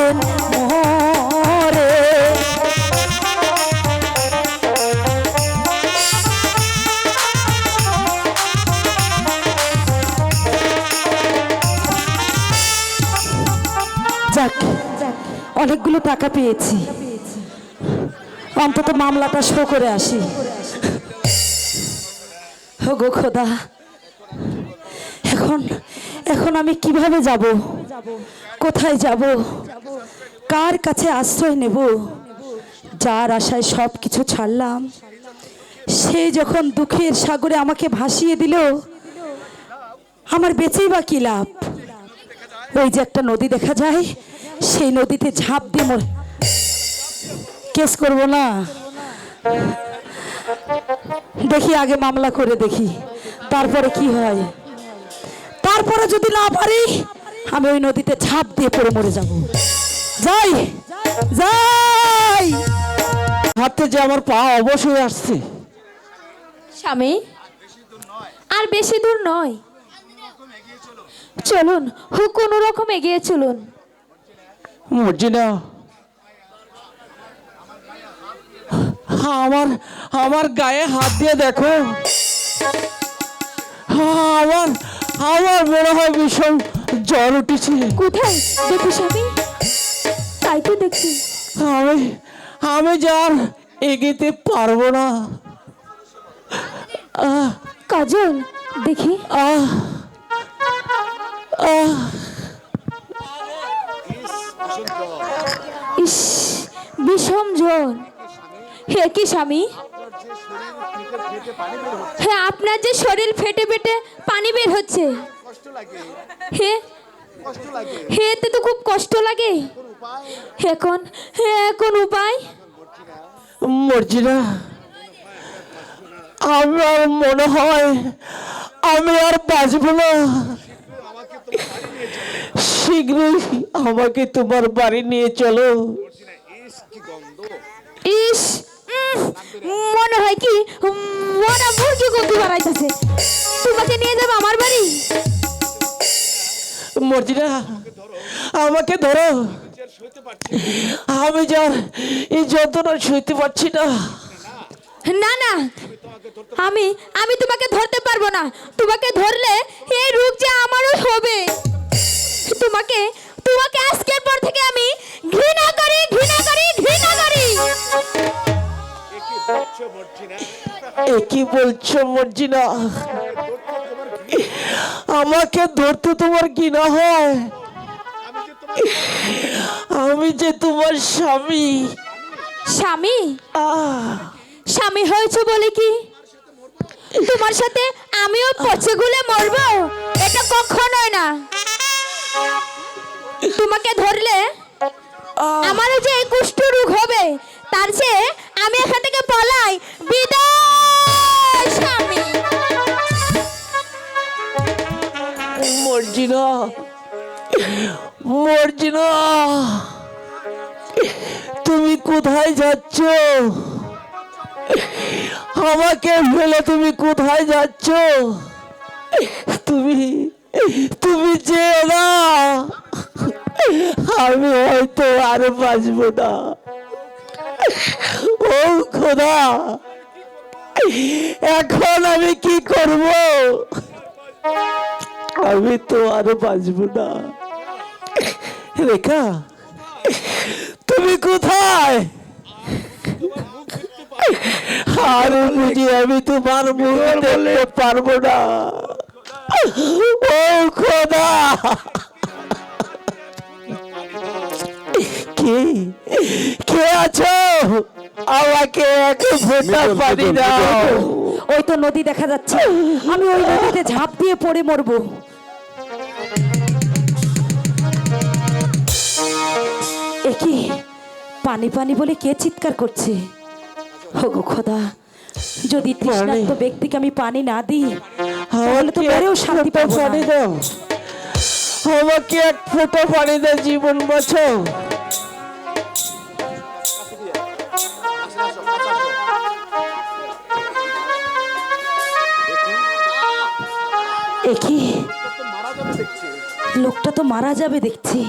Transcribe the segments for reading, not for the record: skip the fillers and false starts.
দিলেন মোরে। যাক, অনেকগুলো টাকা পেয়েছি, অন্তত মামলাটা শো করে আসি। গো খোদা, এখন এখন আমি কিভাবে যাব, কোথায় যাব, কার কাছে আশ্রয় নেব? যার আশায় সব কিছু ছাড়লাম, সে যখন দুঃখের সাগরে আমাকে ভাসিয়ে দিল, আমার বেঁচেই বা কি লাভ? ওই যে একটা নদী দেখা যায়, সেই নদীতে ঝাঁপ দিয়ে কেস করব না, দেখি আগে মামলা করে দেখি, তারপরে কি হয়। তারপরে যদি না পারি, আমি ওই নদীতে ঝাঁপ দিয়ে পড়ে মরে যাব। যাই যাই, হাতে যে আমার পা অবশ্যই আসছে। স্বামী, আর বেশি দূর নয়, চলুন, কোনো রকম এগিয়ে চলুন। মর্জিনা, আমার আমার গায়ে হাত দিয়ে দেখো, আমার আমার মনে হয় ভীষণ জ্বর উঠেছে। কোথায় দেখো স্বামী, তাই তো দেখছি। আমি আমি যার এগিয়ে পারবো না। কাজল, দেখি। আহ আহ ইস, বিষম জ্বর। হে কি স্বামী, হ্যাঁ আপনার যে শরীর ফেটে ফেটে পানি বের হচ্ছে, হে হে, এতে তো খুব কষ্ট লাগে। এখন এখন উপায়? মর্জিনা, আমার মনে হয় আমি আর বাঁচব না। শীঘ্রই আমাকে তোমার বাড়ি নিয়ে চলো। ইস, মনে হয় কি মরা মুরগি গন্ধ বাড়াইতেছে। তোমাকে নিয়ে যাবো আমার বাড়ি। মর্জিনা, আমাকে ধরো, আমি যার এই যন্ত্রণা সইতে পারছি না। না না, আমি আমি তোমাকে ধরতে পারবো না। তোমাকে ধরলে এই রোগ যে আমারও হবে। তোমাকে তোমাকে আজকের পর থেকে আমি ঘৃণা করি, ঘৃণা করি, ঘৃণা করি। এ কি বলছো মর্জিনা? আমাকে ধরতে তোমার কি না হয়? আমি যে তোমার স্বামী। স্বামী? আহ, স্বামী হয়েছে বলে কি তোমার সাথে আমিও পচে গুলে মরবো? এটা কখনোই না। তোমাকে ধরলে আমারও যে এই কুষ্ঠ রোগ হবে, তার চেয়ে আমি এখান থেকে পলাই। বিদায় স্বামী। মর্জিনা, মর্জিনা, তুমি কোথায় যাচ্ছ? আমাকে ফেলে তুমি কোথায় যাচ্ছ? তুমি তুমি যেও না, আমি হয়তো আর বাঁচব না। ও খোদা, এখন আমি কি করব? আমি তো আর বাঁচব না। রেখা, তুমি কোথায়? আর বুঝি আমি তোমার মুখ দেখতে পারবো না। ও খোদা, কে কে আছো? আমাকে এক ফোঁটা পানি দাও। ওই তো নদী দেখা যাচ্ছে, আমি ওই নদীতে ঝাঁপ দিয়ে পড়ে মরবো। একই পানি পানি বলে কে চিৎকার করছে? ওগো খোদা, যদি তৃষ্ণার্ত ব্যক্তিকে আমি পানি না দিই, তাহলে তো মেরেও শান্তি পাবো না। দাও, আমাকে এক ফোঁটা পানি দাও, জীবন বাঁচাও। একই লোকটা তো মারা যাবে দেখছি।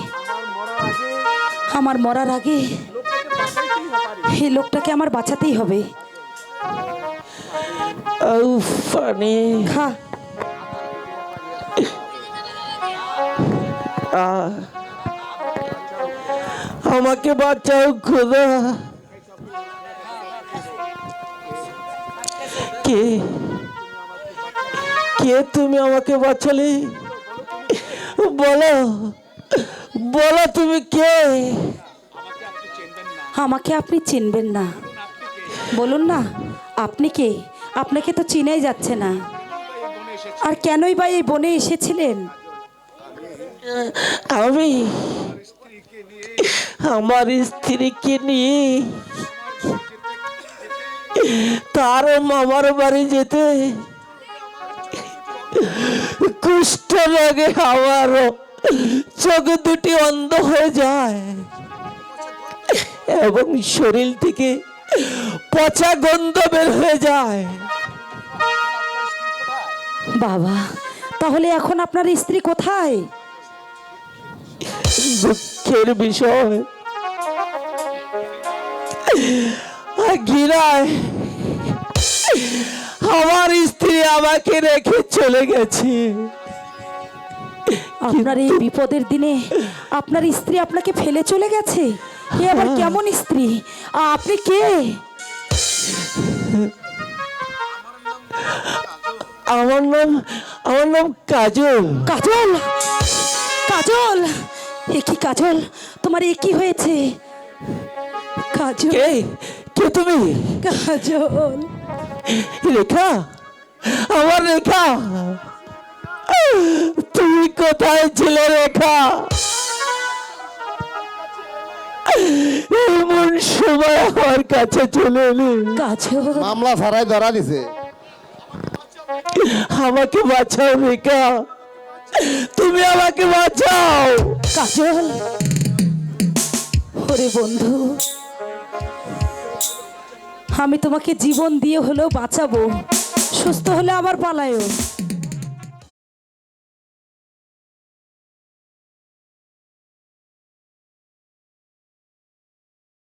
আমার মরার আগে এই লোকটাকে আমার বাঁচাতেই হবে। উফ, পানি। খা। আহ, আমাকে বাঁচাও খোদা। কে কে তুমি আমাকে বাঁচালে? বলো বলো তুমি কে? আমাকে আপনি চিনবেন না। বলুন না আপনি কে? আপনাকে তো চিনাই যাচ্ছে না। আর কেনই বা এই বনে এসেছিলেন? আমি আমার স্ত্রীকে নিয়ে তার মামার বাড়ি যেতে কুষ্ঠ লাগে, আমার চোখ দুটি অন্ধ হয়ে যায় এবং শরীর থেকে পচা গন্ধ বের হয়ে যায়। বাবা, তাহলে এখন আপনার স্ত্রী কোথায়? দুঃখের বিষয় ঘৃণায় আমার স্ত্রী আমাকে রেখে চলে গেছে। আপনার এই বিপদের দিনে আপনার স্ত্রী আপনাকে ফেলে চলে গেছে? এ আবার কেমন স্ত্রী? আপনি কে? আমার নাম কাজল। কাজল? কাজল? এ কি কাজল, তোমার এ কি হয়েছে? কাজল? কে কে তুমি? কাজল? রেখা, আমার রেখা, তুমি কোথায় ছিলে রেখা? এমন সময় আমার কাছে চলে এলে। কাজল? মামলা ছাড়াই ধরা দিছে। আমাকে বাঁচাও রেখা, তুমি আমাকে বাঁচাও। কাজল? ওরে বন্ধু, আমি তোমাকে জীবন দিয়ে হলেও বাঁচাবো, সুস্থ হলে আবার পালায়ও।